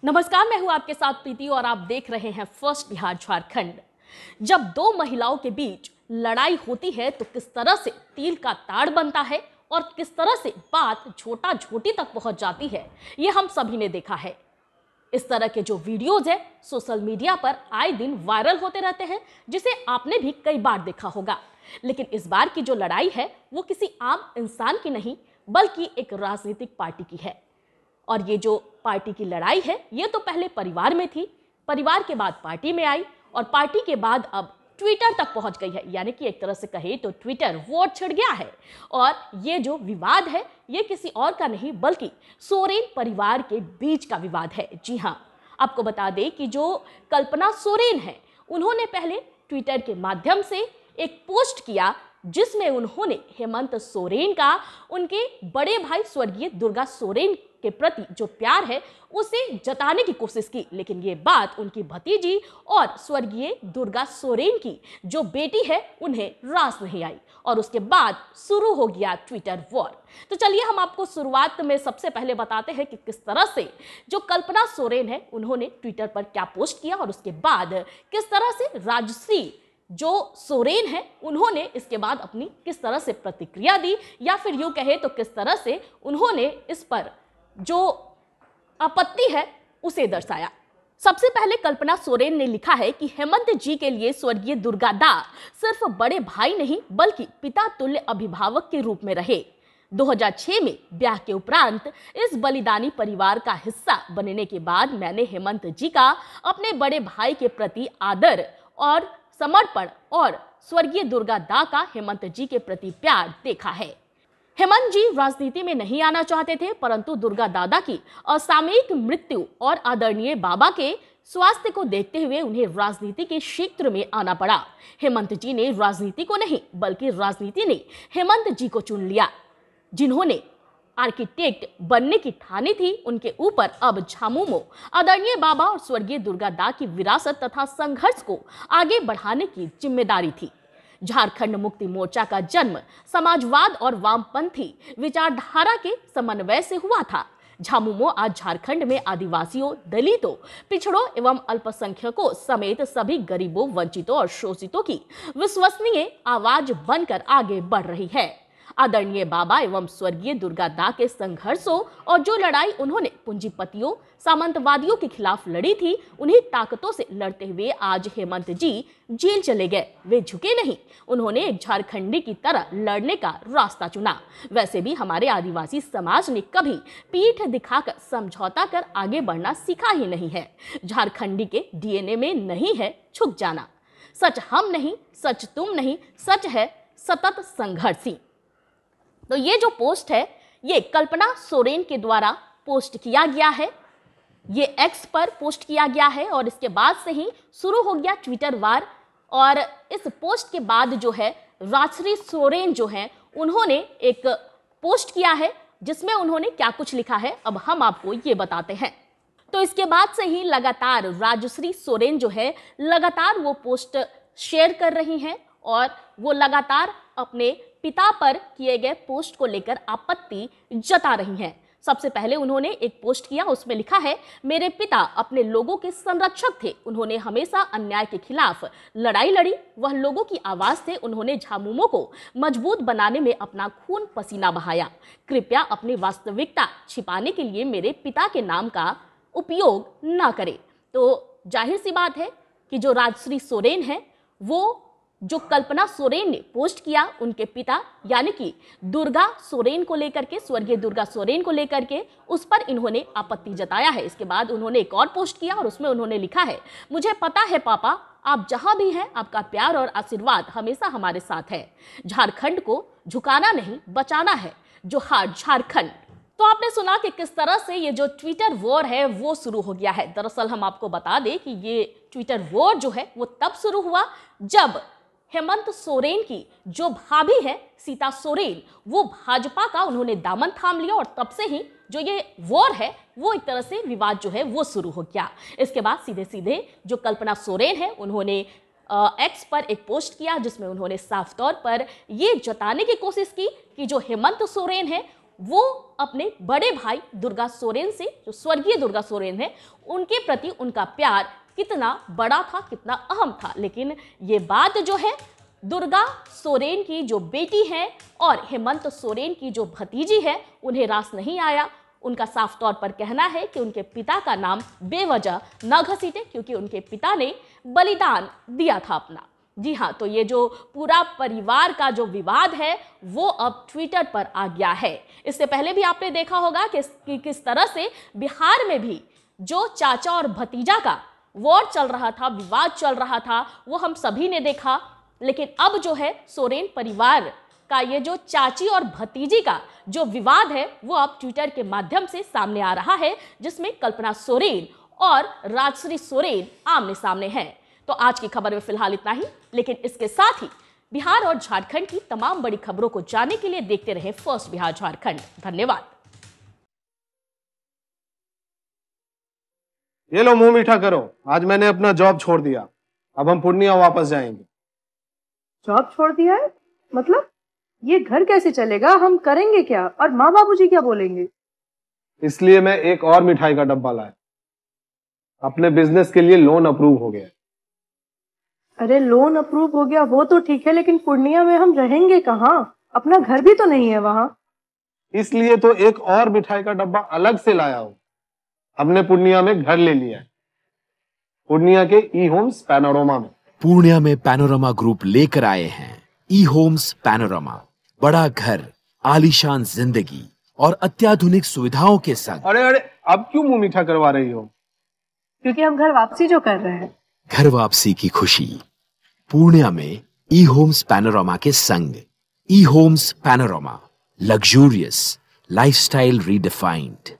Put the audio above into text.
नमस्कार, मैं हूं आपके साथ प्रीति और आप देख रहे हैं फर्स्ट बिहार झारखंड। जब दो महिलाओं के बीच लड़ाई होती है तो किस तरह से तिल का ताड़ बनता है और किस तरह से बात झोटा झोटी तक पहुंच जाती है, ये हम सभी ने देखा है। इस तरह के जो वीडियोज है सोशल मीडिया पर आए दिन वायरल होते रहते हैं, जिसे आपने भी कई बार देखा होगा। लेकिन इस बार की जो लड़ाई है वो किसी आम इंसान की नहीं बल्कि एक राजनीतिक पार्टी की है। और ये जो पार्टी की लड़ाई है ये तो पहले परिवार में थी, परिवार के बाद पार्टी में आई और पार्टी के बाद अब ट्विटर तक पहुंच गई है। यानी कि एक तरह से कहे तो ट्विटर वॉर छिड़ गया है। और ये जो विवाद है ये किसी और का नहीं बल्कि सोरेन परिवार के बीच का विवाद है। जी हाँ, आपको बता दें कि जो कल्पना सोरेन है उन्होंने पहले ट्विटर के माध्यम से एक पोस्ट किया जिसमें उन्होंने हेमंत सोरेन का उनके बड़े भाई स्वर्गीय दुर्गा सोरेन के प्रति जो प्यार है उसे जताने की कोशिश की। लेकिन ये बात उनकी भतीजी और स्वर्गीय दुर्गा सोरेन की जो बेटी है उन्हें रास नहीं आई और उसके बाद शुरू हो गया ट्विटर वॉर। तो चलिए हम आपको शुरुआत में सबसे पहले बताते हैं कि किस तरह से जो कल्पना सोरेन है उन्होंने ट्विटर पर क्या पोस्ट किया और उसके बाद किस तरह से राजश्री जो सोरेन है उन्होंने इसके बाद अपनी किस तरह से प्रतिक्रिया दी, या फिर यूं कहे तो किस तरह से उन्होंने इस पर जो आपत्ति है उसे दर्शाया। सबसे पहले कल्पना सोरेन ने लिखा है कि हेमंत जी के लिए स्वर्गीय दुर्गा दा सिर्फ बड़े भाई नहीं बल्कि पिता तुल्य अभिभावक के रूप में रहे। 2006 में ब्याह के उपरांत इस बलिदानी परिवार का हिस्सा बनने के बाद मैंने हेमंत जी का अपने बड़े भाई के प्रति आदर और समर्पण और स्वर्गीय दुर्गा दा का हेमंत जी के प्रति प्यार देखा है। हेमंत जी राजनीति में नहीं आना चाहते थे, परंतु दुर्गा दादा की असामयिक मृत्यु और आदरणीय बाबा के स्वास्थ्य को देखते हुए उन्हें राजनीति के क्षेत्र में आना पड़ा। हेमंत जी ने राजनीति को नहीं बल्कि राजनीति ने हेमंत जी को चुन लिया। जिन्होंने आर्किटेक्ट बनने की ठानी थी उनके ऊपर अब झामुमो आदरणीय बाबा और स्वर्गीय दुर्गा दा की विरासत तथा संघर्ष को आगे बढ़ाने की जिम्मेदारी थी। झारखंड मुक्ति मोर्चा का जन्म समाजवाद और वामपंथी विचारधारा के समन्वय से हुआ था। झामुमो आज झारखंड में आदिवासियों, दलितों, पिछड़ों एवं अल्पसंख्यकों समेत सभी गरीबों, वंचितों और शोषितों की विश्वसनीय आवाज बनकर आगे बढ़ रही है। आदरणीय बाबा एवं स्वर्गीय दुर्गा दा के संघर्षों और जो लड़ाई उन्होंने पूंजीपतियों, सामंतवादियों के खिलाफ लड़ी थी, उन्हीं ताकतों से लड़ते हुए आज हेमंत जी जेल चले गए। वे झुके नहीं, उन्होंने एक झारखंडी की तरह लड़ने का रास्ता चुना। वैसे भी हमारे आदिवासी समाज ने कभी पीठ दिखाकर समझौता कर आगे बढ़ना सीखा ही नहीं है। झारखंडी के डीएनए में नहीं है झुक जाना। सच हम नहीं, सच तुम नहीं, सच है सतत संघर्षी। तो ये जो पोस्ट है ये कल्पना सोरेन के द्वारा पोस्ट किया गया है, ये एक्स पर पोस्ट किया गया है और इसके बाद से ही शुरू हो गया ट्विटर वार। और इस पोस्ट के बाद जो है राजश्री सोरेन जो है उन्होंने एक पोस्ट किया है जिसमें उन्होंने क्या कुछ लिखा है अब हम आपको ये बताते हैं। तो इसके बाद से ही लगातार राजश्री सोरेन जो है लगातार वो पोस्ट शेयर कर रही हैं और वो लगातार अपने पिता पर किए गए पोस्ट को लेकर आपत्ति जता रही हैं। सबसे पहले उन्होंने एक पोस्ट किया, उसमें लिखा है, मेरे पिता अपने लोगों के संरक्षक थे, उन्होंने हमेशा अन्याय के खिलाफ लड़ाई लड़ी, वह लोगों की आवाज थे, उन्होंने झामुमो को मजबूत बनाने में अपना खून पसीना बहाया। कृपया अपनी वास्तविकता छिपाने के लिए मेरे पिता के नाम का उपयोग न करें। तो जाहिर सी बात है कि जो राजश्री सोरेन है वो जो कल्पना सोरेन ने पोस्ट किया उनके पिता यानी कि दुर्गा सोरेन को लेकर के, स्वर्गीय दुर्गा सोरेन को लेकर के, उस पर इन्होंने आपत्ति जताया है। इसके बाद उन्होंने एक और पोस्ट किया और उसमें उन्होंने लिखा है, मुझे पता है पापा आप जहां भी हैं आपका प्यार और आशीर्वाद हमेशा हमारे साथ है। झारखंड को झुकाना नहीं बचाना है, जोहार झारखंड। तो आपने सुना कि किस तरह से ये जो ट्विटर वॉर है वो शुरू हो गया है। दरअसल हम आपको बता दें कि ये ट्विटर वॉर जो है वो तब शुरू हुआ जब हेमंत सोरेन की जो भाभी है सीता सोरेन वो भाजपा का उन्होंने दामन थाम लिया और तब से ही जो ये वॉर है वो एक तरह से विवाद जो है वो शुरू हो गया। इसके बाद सीधे सीधे जो कल्पना सोरेन है उन्होंने एक्स पर एक पोस्ट किया जिसमें उन्होंने साफ तौर पर ये जताने की कोशिश की कि जो हेमंत सोरेन है वो अपने बड़े भाई दुर्गा सोरेन से, जो स्वर्गीय दुर्गा सोरेन है, उनके प्रति उनका प्यार कितना बड़ा था, कितना अहम था। लेकिन ये बात जो है दुर्गा सोरेन की जो बेटी है और हेमंत सोरेन की जो भतीजी है, उन्हें रास नहीं आया। उनका साफ तौर पर कहना है कि उनके पिता का नाम बेवजह न घसीटे, क्योंकि उनके पिता ने बलिदान दिया था अपना। जी हाँ, तो ये जो पूरा परिवार का जो विवाद है वो अब ट्विटर पर आ गया है। इससे पहले भी आपने देखा होगा कि किस तरह से बिहार में भी जो चाचा और भतीजा का वॉर चल रहा था, विवाद चल रहा था, वो हम सभी ने देखा। लेकिन अब जो है सोरेन परिवार का ये जो चाची और भतीजी का जो विवाद है वो अब ट्विटर के माध्यम से सामने आ रहा है, जिसमें कल्पना सोरेन और राजश्री सोरेन आमने सामने हैं। तो आज की खबर में फिलहाल इतना ही, लेकिन इसके साथ ही बिहार और झारखंड की तमाम बड़ी खबरों को जानने के लिए देखते रहे फर्स्ट बिहार झारखंड। धन्यवाद। ये लो मुंह मीठा करो, आज मैंने अपना जॉब छोड़ दिया, अब हम पूर्णिया वापस जाएंगे। जॉब छोड़ दिया है? मतलब ये घर कैसे चलेगा? हम करेंगे क्या? और माँ बाबूजी क्या बोलेंगे? इसलिए मैं एक और मिठाई का डब्बा लाया। अपने बिजनेस के लिए लोन अप्रूव हो गया। अरे लोन अप्रूव हो गया वो तो ठीक है, लेकिन पूर्णिया में हम रहेंगे कहाँ? अपना घर भी तो नहीं है वहाँ। इसलिए तो एक और मिठाई का डब्बा अलग से लाया हूँ। हमने पूर्णिया में घर ले लिया है, पूर्णिया के ई होम्स पैनोरमा में। पूर्णिया में पैनोरमा ग्रुप लेकर आए हैं ई होम्स पैनोरमा। बड़ा घर, आलीशान जिंदगी और अत्याधुनिक सुविधाओं के संग। अरे अब क्यों मुंह मीठा करवा रही हो? क्योंकि हम घर वापसी जो कर रहे हैं। घर वापसी की खुशी पूर्णिया में ई होम्स पैनोरमा के संग। E homes panorama, luxurious lifestyle redefined.